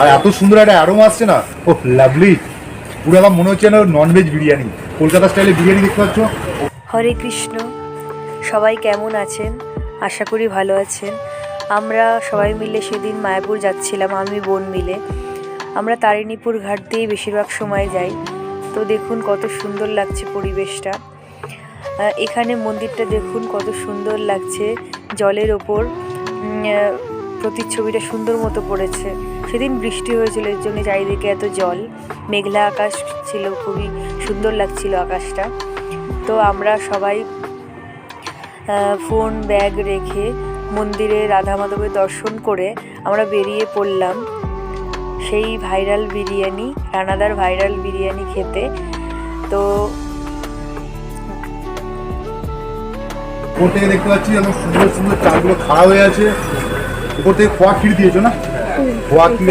আর এত সুন্দর একটা অ্যারোমা আসছে না, ও লাভলি। পুরো আমার মনে হচ্ছে না ননভেজ বিরিয়ানি, কলকাতা স্টাইলে বিরিয়ানি দেখতে পাচ্ছ। হরে কৃষ্ণ। সবাই কেমন আছেন? আশা করি ভালো আছেন। আমরা সবাই মিলে সেদিন মায়াপুর যাচ্ছিলাম, আমি বোন মিলে। আমরা তারিণীপুর ঘাট দিয়ে বেশিরভাগ সময় যাই। তো দেখুন কত সুন্দর লাগছে পরিবেশটা। এখানে মন্দিরটা দেখুন কত সুন্দর লাগছে, জলের ওপর প্রতিচ্ছবিটা সুন্দর মতো পড়েছে। সেদিন বৃষ্টি হয়েছিল, এর জন্য চারিদিকে এত জল, মেঘলা আকাশ ছিল, খুবই সুন্দর লাগছিল আকাশটা। তো আমরা সবাই ফোন ব্যাগ রেখে মন্দিরে রাধা মাধবের দর্শন করে আমরা বেরিয়ে পড়লাম সেই ভাইরাল বিরিয়ানি, রানাদার ভাইরাল বিরিয়ানি খেতে। তো উপর থেকে দেখতে পাচ্ছি আমার সুন্দর সুন্দর চালগুলো খাড়া হয়ে আছে। উপর থেকে খোয়া ক্ষীর দিয়েছো না? খোয়া ক্ষীর